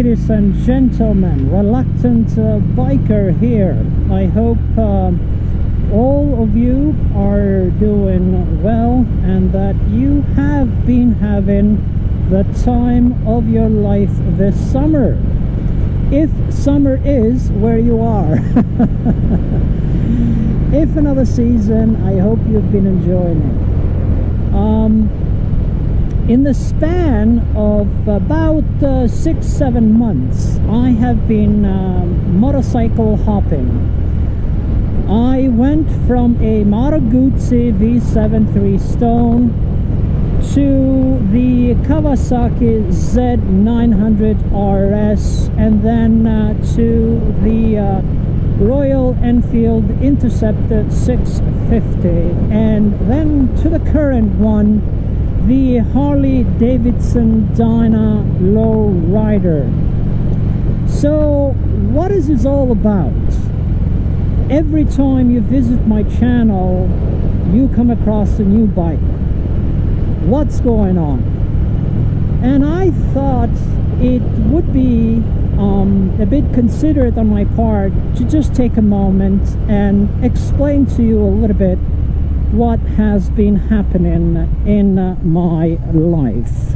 ladies and gentlemen, reluctant biker here. I hope all of you are doing well and that you have been having the time of your life this summer, if summer is where you are. If another season, I hope you've been enjoying it. In the span of about 6-7 months, I have been motorcycle hopping. I went from a Moto Guzzi V7 3-stone to the Kawasaki Z900RS, and then to the Royal Enfield Interceptor 650, and then to the current one, the Harley-Davidson Dyna Low Rider. So what is this all about? Every time you visit my channel, you come across a new bike. What's going on? And I thought it would be a bit considerate on my part to just take a moment and explain to you a little bit what has been happening in my life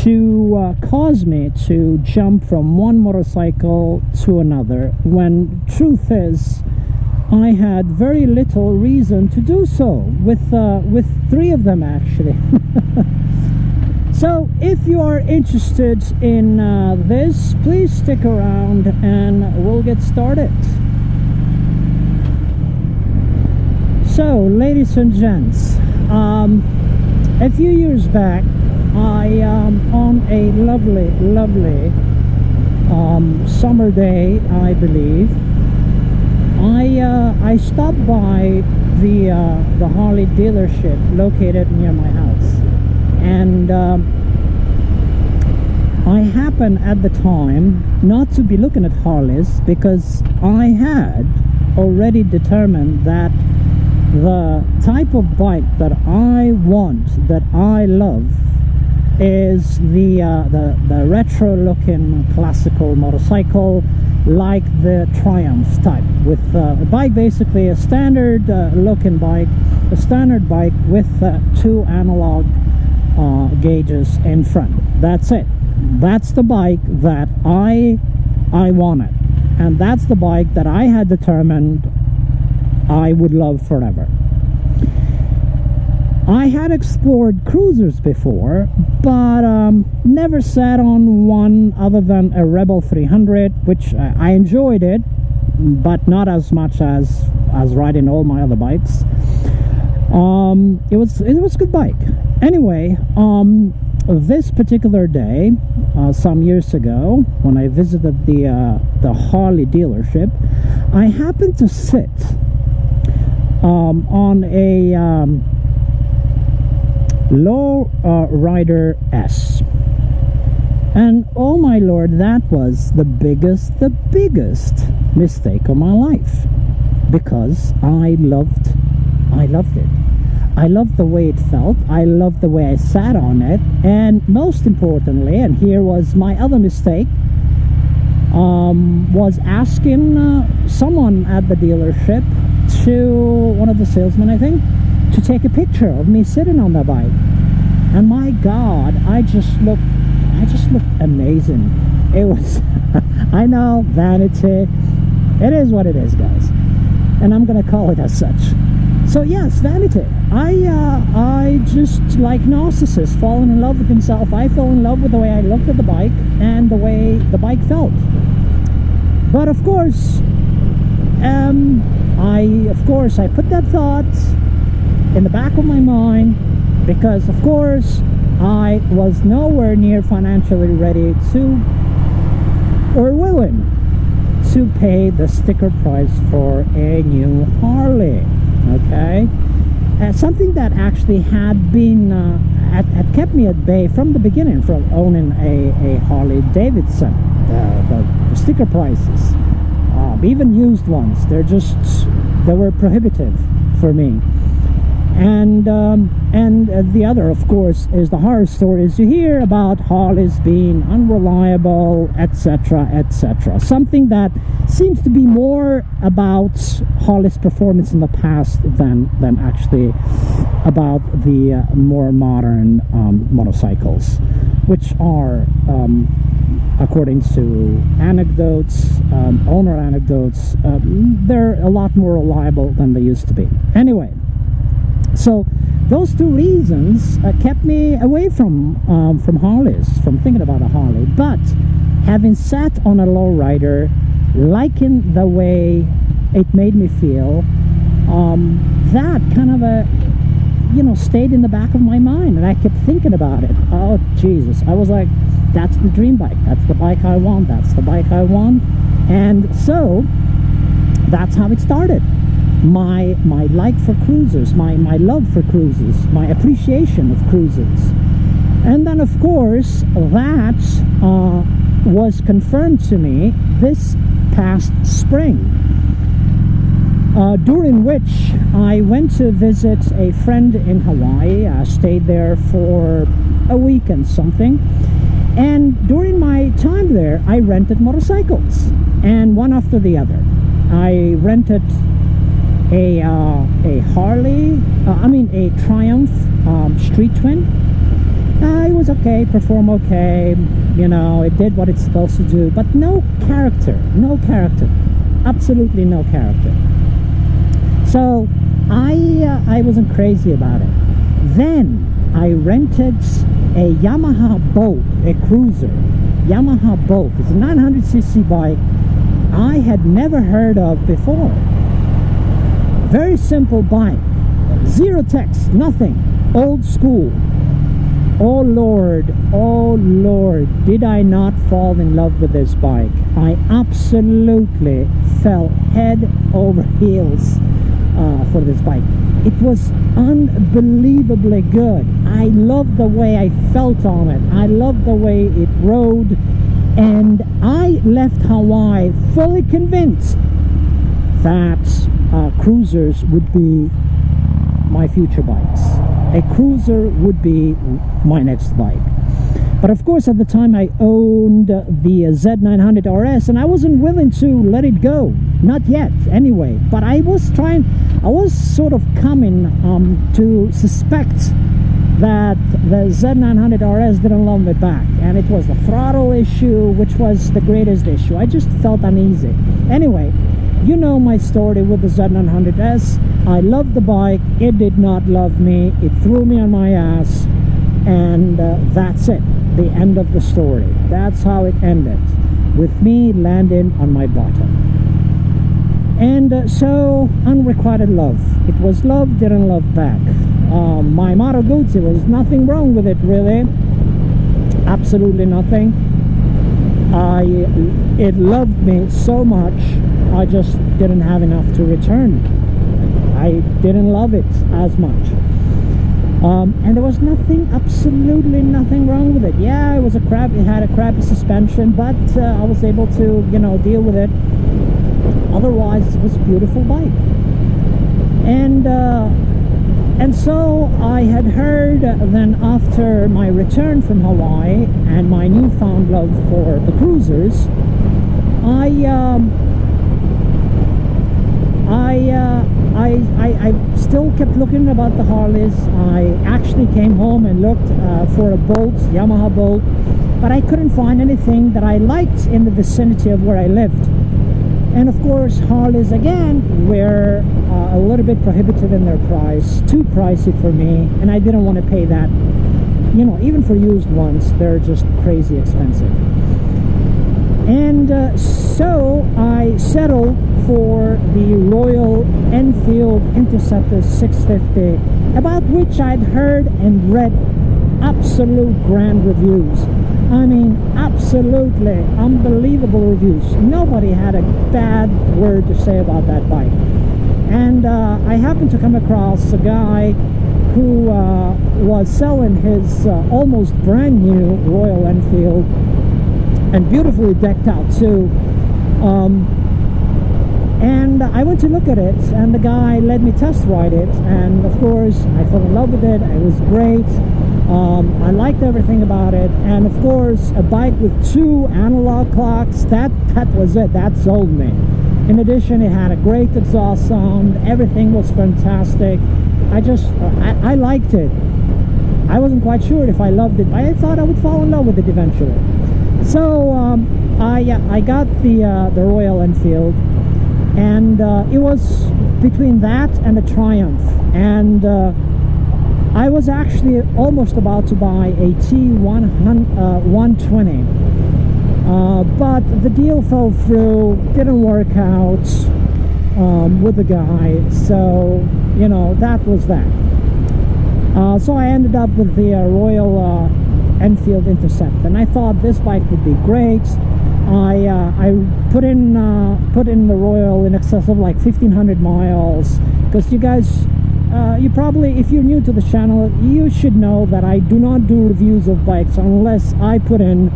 to cause me to jump from one motorcycle to another, when truth is I had very little reason to do so, with 3 of them actually. So if you are interested in this, please stick around and we'll get started. So, ladies and gents, a few years back, I on a lovely summer day, I believe, I stopped by the Harley dealership located near my house, and I happened at the time not to be looking at Harleys, because I had already determined that the type of bike that I want, that I love, is the retro looking classical motorcycle, like the Triumph type, with a bike, basically a standard looking bike, a standard bike with 2 analog gauges in front. That's it. That's the bike that I wanted, and that's the bike that I had determined I would love forever. I had explored cruisers before, but never sat on one other than a Rebel 300, which I enjoyed it, but not as much as riding all my other bikes. It was a good bike. Anyway, this particular day, some years ago, when I visited the Harley dealership, I happened to sit on a Low Rider S, and oh my lord, that was the biggest mistake of my life, because I loved it. I loved the way it felt, I loved the way I sat on it, and most importantly, and here was my other mistake, was asking someone at the delership, to one of the salesmen, I think, to take a picture of me sitting on the bike. And my god, I just looked amazing. It was I know, vanity, it is what it is, guys, and I'm gonna call it as such. So yes, vanity. I just, like narcissist, falling in love with himself, I fell in love with the way I looked at the bike and the way the bike felt. But of course, I put that thought in the back of my mind, because of course I was nowhere near financially ready to, or willing to, pay the sticker price for a new Harley. Okay, something that actually had been had kept me at bay from the beginning from owning a Harley-Davidson. The sticker prices, even used ones, they were prohibitive for me. And the other, of course, is the horror stories you hear about Harleys being unreliable, etc., etc. Something that seems to be more about Harley's performance in the past than actually about the more modern motorcycles, which are, according to anecdotes, owner anecdotes, they're a lot more reliable than they used to be. Anyway, so those two reasons kept me away from Harleys, from thinking about a Harley. But having sat on a lowrider, liking the way it made me feel, that kind of stayed in the back of my mind, and I kept thinking about it. Oh Jesus, I was like, that's the dream bike, that's the bike I want, that's the bike I want. And so that's how it started. My like for cruisers, my love for cruisers, my appreciation of cruisers. And then of course that was confirmed to me this past spring, during which I went to visit a friend in Hawaii. I stayed there for a week and something, and during my time there I rented motorcycles, and one after the other. I rented a Harley, a Triumph Street Twin. It was okay, performed okay, it did what it's supposed to do, but no character, absolutely no character. So I wasn't crazy about it. Then I rented a Yamaha Bolt, a cruiser. Yamaha Bolt. It's a 900cc bike I had never heard of before. Very simple bike, zero text, nothing, old school. Oh Lord, did I not fall in love with this bike. I absolutely fell head over heels for this bike. It was unbelievably good. I loved the way I felt on it. I loved the way it rode, and I left Hawaii fully convinced that cruisers would be my future bikes. A cruiser would be my next bike. But of course at the time I owned the Z900RS, and I wasn't willing to let it go. Not yet, anyway. But I was sort of coming to suspect that the Z900RS didn't love me back, and it was the throttle issue, which was the greatest issue. I just felt uneasy. Anyway, you know my story with the Z900S. I loved the bike, it did not love me, it threw me on my ass, and that's it, the end of the story. That's how it ended, with me landing on my bottom. And so, unrequited love. It was love, didn't love back. My Moto Guzzi, was nothing wrong with it, really. Absolutely nothing. It loved me so much, I just didn't have enough to return. I didn't love it as much. And there was nothing, absolutely nothing wrong with it. Yeah, it had a crappy suspension, but I was able to, deal with it. Otherwise, it was a beautiful bike. And so I had heard then, after my return from Hawaii and my newfound love for the cruisers, I still kept looking about the Harleys. I actually came home and looked for a Bolt, Yamaha Bolt, but I couldn't find anything that I liked in the vicinity of where I lived. And of course, Harleys again were a little bit prohibitive in their price, too pricey for me, and I didn't want to pay that. Even for used ones, they're just crazy expensive. And so I settled for the Royal Enfield Interceptor 650, about which I'd heard and read absolute grand reviews. I mean, absolutely unbelievable reviews. Nobody had a bad word to say about that bike. And I happened to come across a guy who was selling his almost brand new Royal Enfield, and beautifully decked out too, And I went to look at it, and the guy let me test ride it, and of course I fell in love with it. It was great. I liked everything about it, and of course a bike with 2 analog clocks, that was it. That sold me. In addition, it had a great exhaust sound. Everything was fantastic. I liked it. I wasn't quite sure if I loved it, but I thought I would fall in love with it eventually. So I got the Royal Enfield, and it was between that and the Triumph, and I was actually almost about to buy a T120, but the deal fell through, didn't work out with the guy, so you know, that was that. So I ended up with the Royal Enfield Interceptor, and I thought this bike would be great. I put in the Royal in excess of like 1,500 miles, because you guys, you probably, if you're new to the channel, you should know that I do not do reviews of bikes unless I put in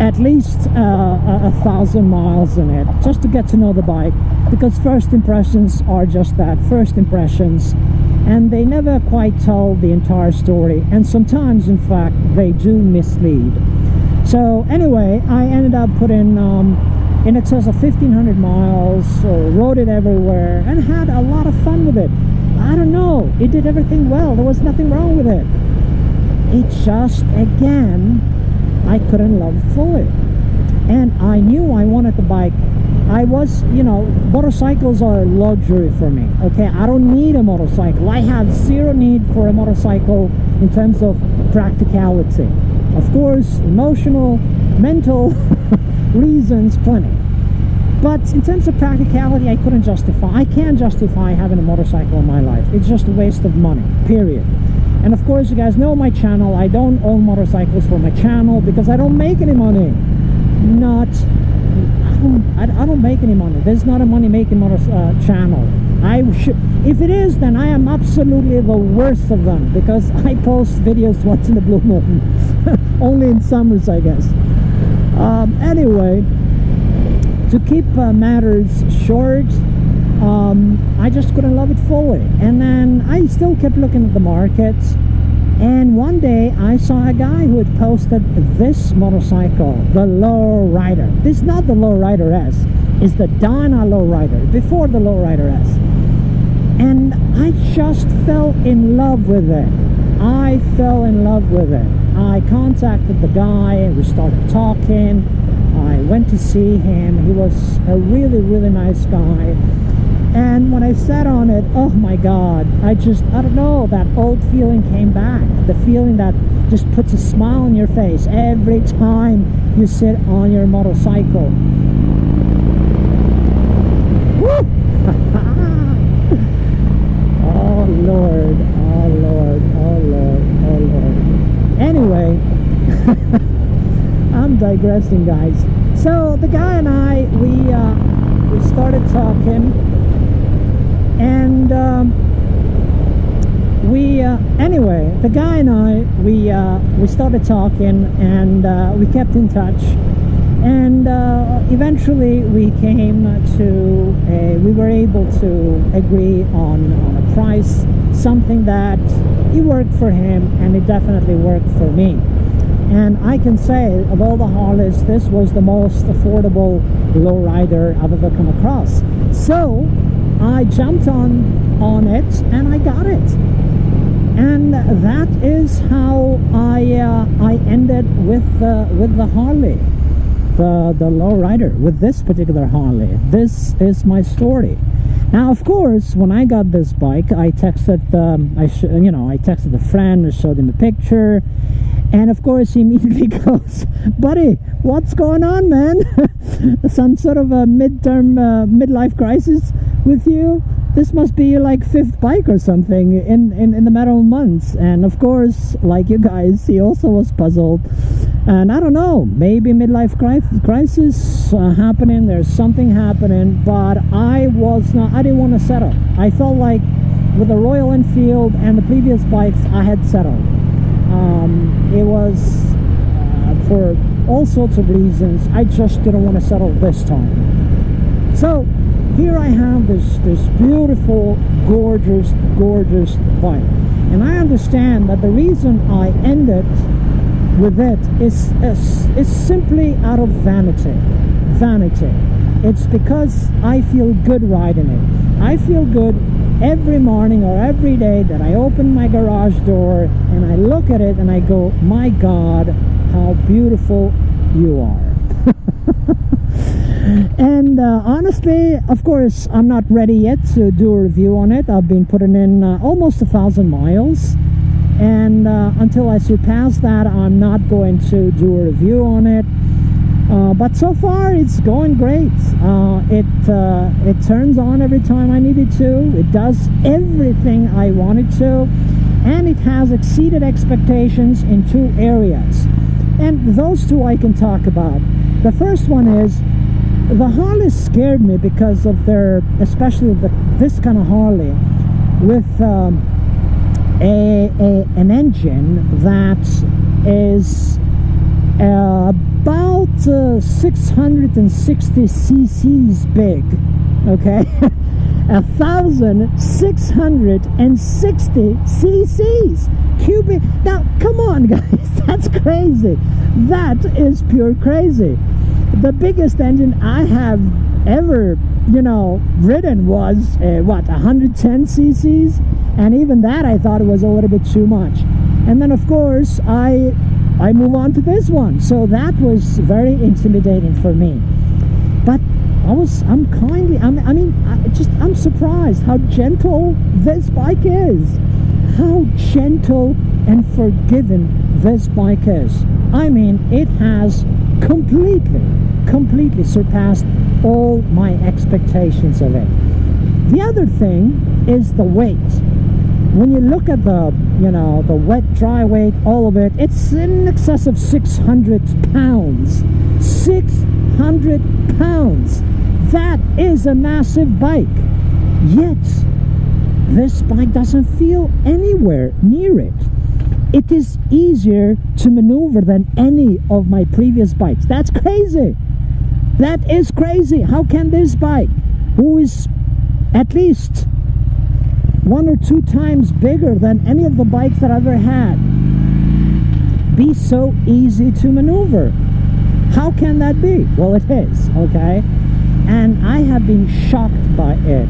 at least 1,000 miles in it, just to get to know the bike, because first impressions are just that, first impressions, and they never quite tell the entire story, and sometimes in fact they do mislead. So anyway, I ended up putting in excess of 1,500 miles, rode it everywhere, and had a lot of fun with it. I don't know, it did everything well. There was nothing wrong with it. It just, again, I couldn't love it fully. And I knew I wanted the bike. I was, you know, motorcycles are a luxury for me. Okay, I don't need a motorcycle. I have zero need for a motorcycle in terms of practicality. Of course, emotional, mental reasons, plenty. But in terms of practicality, I couldn't justify. I can't justify having a motorcycle in my life. It's just a waste of money, period. And of course, you guys know my channel. I don't own motorcycles for my channel because I don't make any money. I don't make any money. There's not a money-making channel. If it is, then I am absolutely the worst of them, because I post videos once in a blue moon. Only in summers, I guess. Anyway, to keep matters short, I just couldn't love it fully. And then I still kept looking at the market, and one day I saw a guy who had posted this motorcycle, the Low Rider. This is not the Low Rider S, it's the Dyna Low Rider, before the Low Rider S. And I just fell in love with it. I fell in love with it. I contacted the guy, we started talking, I went to see him. He was a really, really nice guy. And when I sat on it, oh my God, I don't know, that old feeling came back. The feeling that just puts a smile on your face every time you sit on your motorcycle. Woo! Oh Lord, oh Lord, oh Lord, oh Lord. Anyway, I'm digressing, guys. So the guy and I, we started talking, and anyway, the guy and I, we started talking, and we kept in touch, and eventually we were able to agree on a price, something that it worked for him, and it definitely worked for me. And I can say, of all the Harleys, this was the most affordable lowrider I've ever come across. So I jumped on it, and I got it. And that is how I ended with the Harley, the lowrider, with this particular Harley. This is my story. Now, of course, when I got this bike, I texted I texted a friend, I showed him a picture, and of course he immediately goes, "Buddy, what's going on, man? Some sort of a midlife crisis with you? This must be your like 5th bike or something in the matter of months." And of course, like you guys, he also was puzzled. And I don't know, maybe midlife crisis happening, there's something happening, but I didn't want to settle. I felt like with the Royal Enfield and the previous bikes, I had settled. It was for all sorts of reasons. I just didn't want to settle this time. So here I have this beautiful, gorgeous bike. And I understand that the reason I ended with it is simply out of vanity. It's because I feel good riding it. I feel good every morning or every day that I open my garage door and I look at it and I go, my God, how beautiful you are. And honestly, of course, I'm not ready yet to do a review on it. I've been putting in almost 1,000 miles, and until I surpass that, I'm not going to do a review on it. But so far it's going great. It turns on every time I need it to. It does everything I want it to, and it has exceeded expectations in 2 areas, and those 2 I can talk about. The first one is the Harley scared me because of their, especially this kind of Harley with an engine that is about 660 cc's big, okay? 1,660 cc's cubic. Now come on guys, that's crazy. That is pure crazy. The biggest engine I have ever, ridden was what, 110 cc's, and even that I thought it was a little bit too much. And then of course I move on to this one, so that was very intimidating for me. But I'm surprised how gentle this bike is, how gentle and forgiving this bike is. I mean, it has completely surpassed all my expectations of it. The other thing is the weight. When you look at the wet, dry weight, all of it, it's in excess of 600 pounds. 600 pounds. That is a massive bike. Yet, this bike doesn't feel anywhere near it. It is easier to maneuver than any of my previous bikes. That's crazy. That is crazy. How can this bike, who is at least 1 or 2 times bigger than any of the bikes that I've ever had, be so easy to maneuver? How can that be? Well, it is, okay? And I have been shocked by it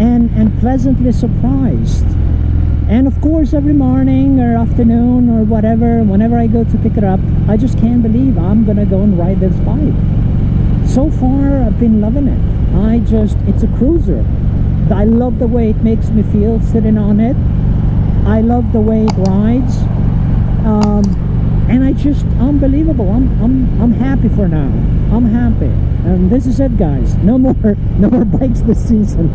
and pleasantly surprised. And of course, every morning or afternoon or whatever, whenever I go to pick it up, I just can't believe I'm gonna go and ride this bike. So far, I've been loving it. It's a cruiser. I love the way it makes me feel sitting on it. I love the way it rides. And unbelievable. I'm happy for now. I'm happy. And this is it, guys. No more bikes this season.